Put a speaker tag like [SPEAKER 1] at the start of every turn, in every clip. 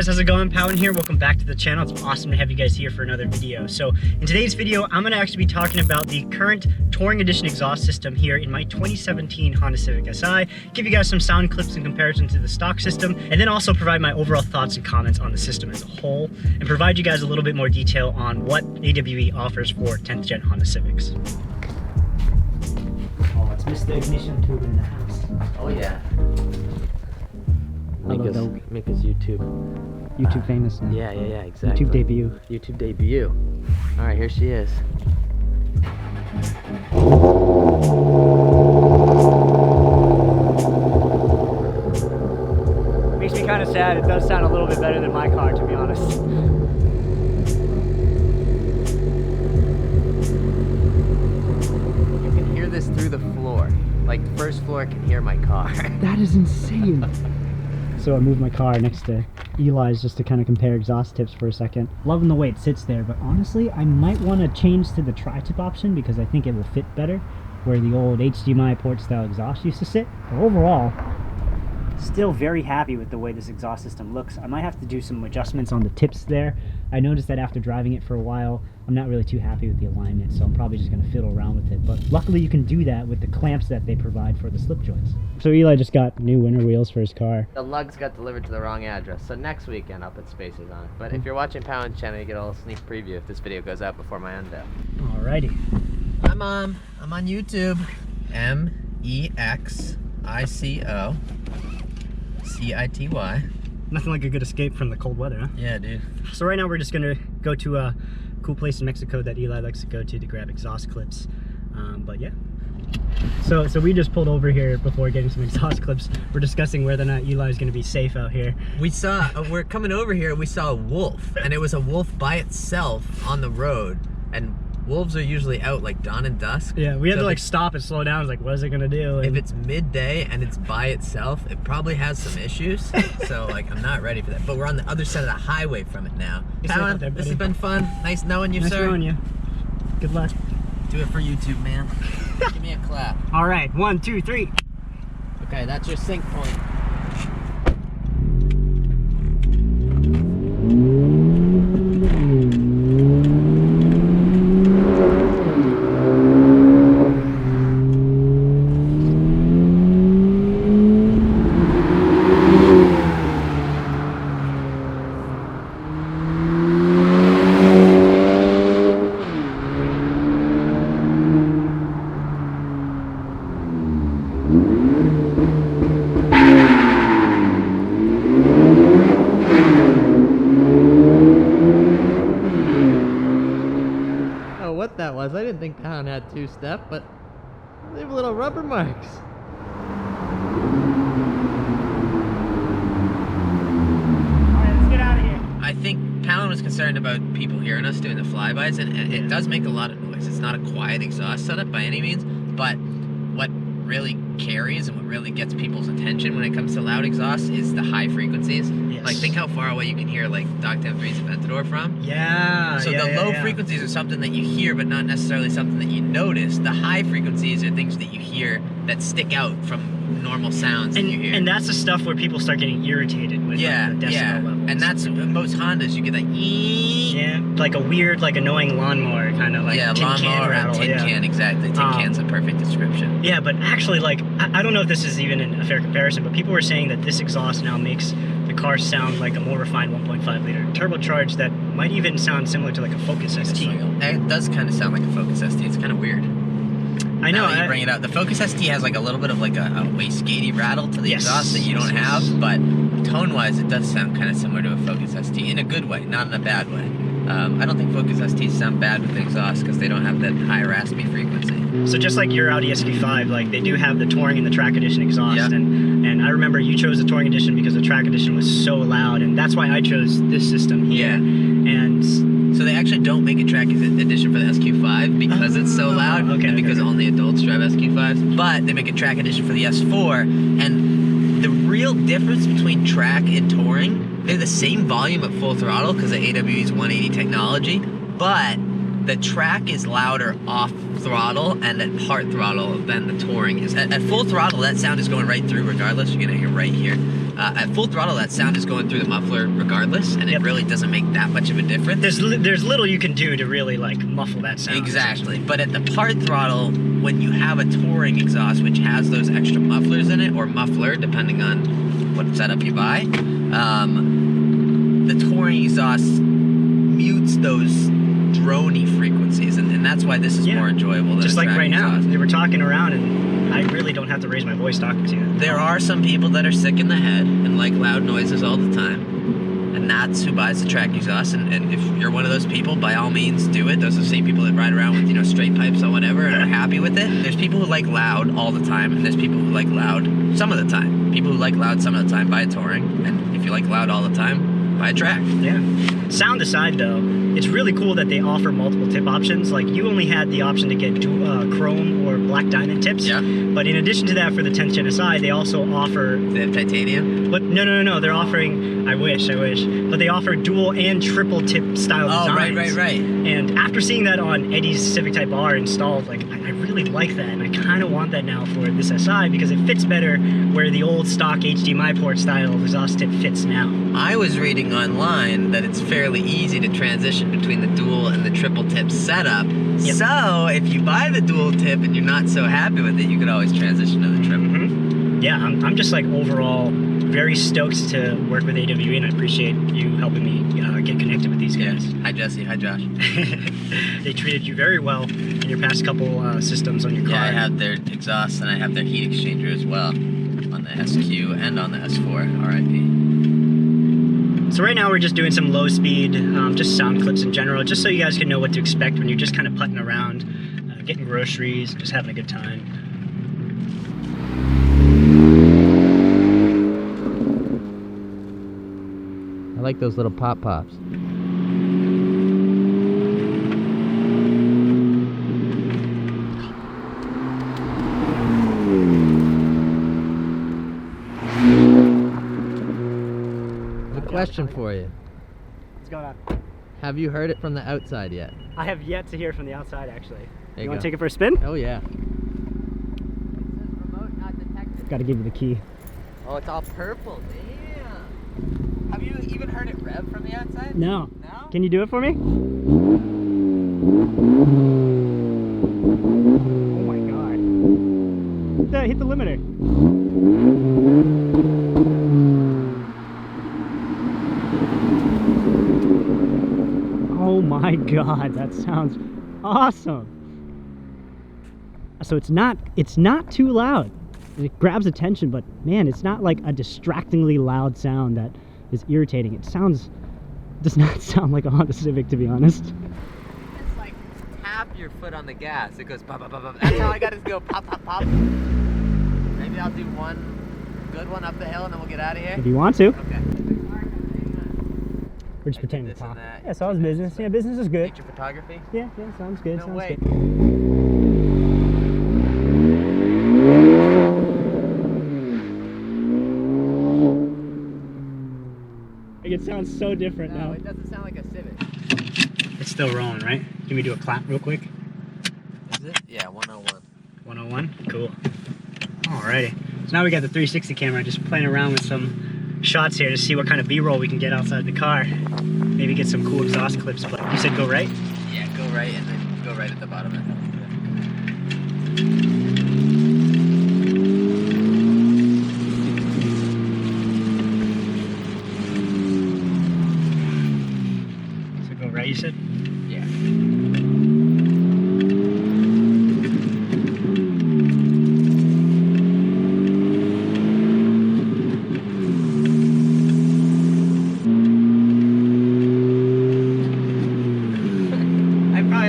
[SPEAKER 1] guys, how's it going? Pawinning here, welcome back to the channel. It's awesome to have you guys here for another video. So in today's video, I'm gonna actually be talking about the current Touring Edition exhaust system here in my 2017 Honda Civic Si, give you guys some sound clips in comparison to the stock system, and then also provide my overall thoughts and comments on the system as a whole, and provide you guys a little bit more detail on what AWE offers for 10th gen Honda Civics. Oh, it's Mr. Ignition Tube in the house.
[SPEAKER 2] Oh yeah. Make us
[SPEAKER 1] YouTube famous now.
[SPEAKER 2] Yeah, exactly.
[SPEAKER 1] YouTube debut.
[SPEAKER 2] YouTube debut. All right, here she is.
[SPEAKER 1] Makes me kind of sad. It does sound a little bit better than my car, to be honest.
[SPEAKER 2] You can hear this through the floor. Like, first floor can hear my car.
[SPEAKER 1] That is insane. So I moved my car next to Eli's just to kind of compare exhaust tips for a second. Loving the way it sits there, but honestly, I might want to change to the tri-tip option because I think it will fit better where the old HDMI port style exhaust used to sit. But overall, still very happy with the way this exhaust system looks. I might have to do some adjustments on the tips there. I noticed that after driving it for a while, I'm not really too happy with the alignment, so I'm probably just going to fiddle around with it. But luckily you can do that with the clamps that they provide for the slip joints. So Eli just got new winter wheels for his car.
[SPEAKER 2] The lugs got delivered to the wrong address, so next weekend I'll put spacers on it. But if you're watching Pawinning channel, you get a little sneak preview if this video goes out before my unveil.
[SPEAKER 1] Alrighty.
[SPEAKER 2] Hi Mom, I'm on YouTube. MEXICO CITY.
[SPEAKER 1] Nothing like a good escape from the cold weather, huh?
[SPEAKER 2] Yeah, dude.
[SPEAKER 1] So right now we're just gonna go to a cool place in Mexico that Eli likes to go to grab exhaust clips. But yeah. So we just pulled over here before getting some exhaust clips. We're discussing whether or not Eli is gonna be safe out here.
[SPEAKER 2] We saw, we're coming over here, we saw a wolf, and it was a wolf by itself on the road, and wolves are usually out like dawn and dusk.
[SPEAKER 1] Yeah, we had to like stop and slow down. I was like, what is it gonna do? And
[SPEAKER 2] if it's midday and it's by itself, it probably has some issues. So like, I'm not ready for that. But we're on the other side of the highway from it now. Pawinning, this has been fun. Nice knowing you, sir.
[SPEAKER 1] Nice knowing you. Good luck.
[SPEAKER 2] Do it for YouTube, man. Give me a clap.
[SPEAKER 1] All right, 1, 2, 3.
[SPEAKER 2] Okay, that's your sync point. What that was. I didn't think Pawinning had two-step, but they have little rubber marks.
[SPEAKER 1] Alright, let's get out of here.
[SPEAKER 2] I think Pawinning was concerned about people hearing us doing the flybys, and it does make a lot of noise. It's not a quiet exhaust setup by any means, but what really carries and what really gets people's attention when it comes to loud exhaust is the high frequencies. Yes. Like, think how far away you can hear like Doc 10-3's Aventador from.
[SPEAKER 1] Yeah.
[SPEAKER 2] So the low frequencies are something that you hear, but not necessarily something that you notice. The high frequencies are things that you hear that stick out from normal sounds that you hear.
[SPEAKER 1] And that's the stuff where people start getting irritated with like, the decibel levels.
[SPEAKER 2] And that's most Hondas. You get that
[SPEAKER 1] like a weird, like annoying lawnmower kind of like tin can rattle.
[SPEAKER 2] Tin can, exactly. Tin can's a perfect description.
[SPEAKER 1] Yeah, but actually, like I don't know if this is even a fair comparison, but people were saying that this exhaust now makes the car sound like a more refined 1.5 liter turbocharged that might even sound similar to like a Focus ST.
[SPEAKER 2] It does kind of sound like a Focus ST. It's kind of weird.
[SPEAKER 1] I know.
[SPEAKER 2] Now that you bring it up, the Focus ST has like a little bit of like a wastegate-y rattle to the exhaust that you don't have, but tone-wise, it does sound kind of similar to a Focus ST in a good way, not in a bad way. I don't think Focus STs sound bad with the exhaust because they don't have that high raspy frequency.
[SPEAKER 1] So just like your Audi SQ5, like they do have the Touring and the Track Edition exhaust, and I remember you chose the Touring Edition because the Track Edition was so loud, and that's why I chose this system here. Yeah. And
[SPEAKER 2] so they actually don't make a Track Edition for the SQ5 because it's so loud, and because only adults drive SQ5s. But they make a Track Edition for the S4, and the real difference between Track and Touring, they're the same volume at full throttle because of AWE's 180 technology, but the track is louder off throttle and at part throttle than the touring is. At full throttle, that sound is going right through regardless. You're gonna hear right here. At full throttle, that sound is going through the muffler regardless, and it really doesn't make that much of a difference.
[SPEAKER 1] There's little you can do to really like muffle that sound.
[SPEAKER 2] Exactly. But at the part throttle, when you have a touring exhaust which has those extra mufflers in it, or muffler, depending on what setup you buy, the touring exhaust mutes those droney frequencies, and that's why this is more enjoyable than
[SPEAKER 1] just like right now.
[SPEAKER 2] exhaust.
[SPEAKER 1] They were talking around, and I really don't have to raise my voice talking to you.
[SPEAKER 2] There are some people that are sick in the head and like loud noises all the time, and that's who buys the track exhaust. And if you're one of those people, by all means do it. Those are the same people that ride around with, you know, straight pipes or whatever and are happy with it. There's people who like loud all the time, and there's people who like loud some of the time. People who like loud some of the time buy a touring, and if you like loud all the time, buy a track.
[SPEAKER 1] Yeah. Sound aside though, it's really cool that they offer multiple tip options. Like, you only had the option to get chrome or black diamond tips.
[SPEAKER 2] Yeah.
[SPEAKER 1] But in addition to that, for the 10th Gen SI, they also offer...
[SPEAKER 2] They have titanium?
[SPEAKER 1] But no. They're offering... I wish. But they offer dual and triple tip style designs.
[SPEAKER 2] Right.
[SPEAKER 1] And after seeing that on Eddie's Civic Type R installed, like, I really like that. And I kind of want that now for this SI because it fits better where the old stock HDMI port style exhaust tip fits now.
[SPEAKER 2] I was reading online that it's fairly easy to transition between the dual and the triple tip setup.
[SPEAKER 1] Yep.
[SPEAKER 2] So if you buy the dual tip and you're not so happy with it, you could always transition to the triple.
[SPEAKER 1] Yeah, I'm just like overall very stoked to work with AWE, and I appreciate you helping me get connected with these guys.
[SPEAKER 2] Hi Jesse, hi Josh.
[SPEAKER 1] They treated you very well in your past couple systems on your car.
[SPEAKER 2] Yeah, I have their exhaust and I have their heat exchanger as well on the SQ and on the S4, RIP.
[SPEAKER 1] So right now we're just doing some low speed, just sound clips in general, just so you guys can know what to expect when you're just kind of putting around, getting groceries, just having a good time.
[SPEAKER 2] I like those little pop-pops. Question for you.
[SPEAKER 1] What's going on?
[SPEAKER 2] Have you heard it from the outside yet?
[SPEAKER 1] I have yet to hear from the outside, actually.
[SPEAKER 2] You
[SPEAKER 1] want to take it for a spin?
[SPEAKER 2] Oh yeah.
[SPEAKER 3] Remote not detected.
[SPEAKER 1] Got to give you the key.
[SPEAKER 2] Oh, it's all purple. Damn. Have you even heard it rev from the outside?
[SPEAKER 1] No.
[SPEAKER 2] No?
[SPEAKER 1] Can you do it for me? Oh my god. Hit the limiter. Oh my god, that sounds awesome. So it's not too loud. It grabs attention, but man, it's not like a distractingly loud sound that is irritating. It does not sound like a Honda Civic, to be honest.
[SPEAKER 2] It's like tap your foot on the gas. It goes pop, pop, pop, pop. That's how I got it to go pop, pop, pop. Maybe I'll do one good one up the hill and then we'll get out of here.
[SPEAKER 1] If you want to.
[SPEAKER 2] Okay.
[SPEAKER 1] We're just pretending to
[SPEAKER 2] this and
[SPEAKER 1] talk.
[SPEAKER 2] that.
[SPEAKER 1] Yeah, so how's business? Yeah, business is good.
[SPEAKER 2] Nature photography?
[SPEAKER 1] Yeah, sounds good.
[SPEAKER 2] No
[SPEAKER 1] sounds
[SPEAKER 2] way.
[SPEAKER 1] good. Like, it sounds so different
[SPEAKER 2] No,
[SPEAKER 1] now.
[SPEAKER 2] it doesn't sound like a Civic.
[SPEAKER 1] It's still rolling, right? Can we do a clap real quick?
[SPEAKER 2] Is it? Yeah, 101.
[SPEAKER 1] 101? Cool. Alrighty. So now we got the 360 camera, just playing around with some shots here to see what kind of B-roll we can get outside the car. Maybe get some cool exhaust clips, but you said go right?
[SPEAKER 2] Yeah, go right and then go right at the bottom of the hill.
[SPEAKER 1] So go right, you said?
[SPEAKER 2] Yeah.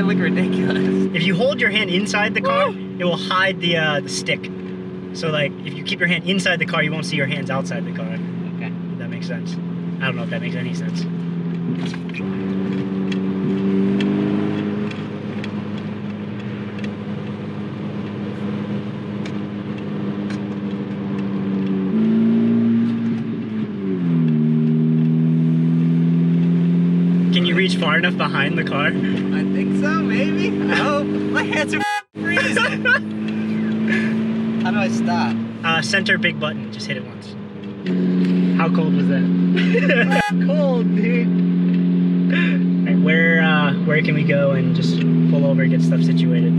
[SPEAKER 2] Look ridiculous.
[SPEAKER 1] If you hold your hand inside the car, it will hide the stick. So like, if you keep your hand inside the car, you won't see your hands outside the car.
[SPEAKER 2] Okay.
[SPEAKER 1] If that makes sense. I don't know if that makes any sense. Can you reach far enough behind the car?
[SPEAKER 2] I think so. though, maybe? No, my hands are freezing. How do I stop?
[SPEAKER 1] Center big button, just hit it once. How cold was that?
[SPEAKER 2] Cold, dude.
[SPEAKER 1] Alright, where can we go and just pull over and get stuff situated?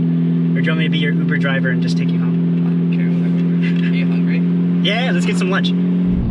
[SPEAKER 1] Or do you want me to be your Uber driver and just take you home?
[SPEAKER 2] Okay, whatever. Are you hungry?
[SPEAKER 1] Yeah, let's get some lunch.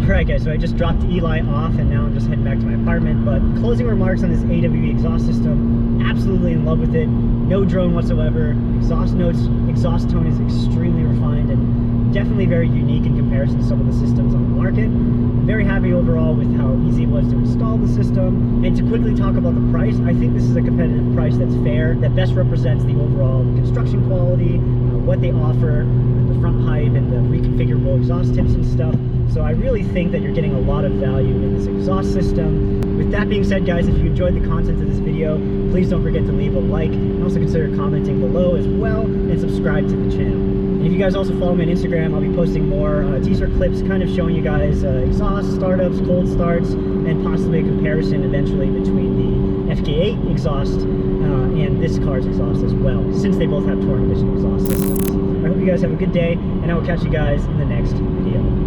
[SPEAKER 1] Alright guys, so I just dropped Eli off and now I'm just heading back to my apartment, but closing remarks on this AWE exhaust system, absolutely in love with it, no drone whatsoever, exhaust tone is extremely refined and definitely very unique in comparison to some of the systems on the market. I'm very happy overall with how easy it was to install the system, and to quickly talk about the price, I think this is a competitive price that's fair, that best represents the overall construction quality, what they offer, the front pipe and the reconfigurable exhaust tips and stuff. So I really think that you're getting a lot of value in this exhaust system. With that being said, guys, if you enjoyed the content of this video, please don't forget to leave a like and also consider commenting below as well and subscribe to the channel. And if you guys also follow me on Instagram, I'll be posting more teaser clips kind of showing you guys exhaust startups, cold starts, and possibly a comparison eventually between the FK8 exhaust and this car's exhaust as well, since they both have torque emission exhaust systems. I hope you guys have a good day, and I will catch you guys in the next video.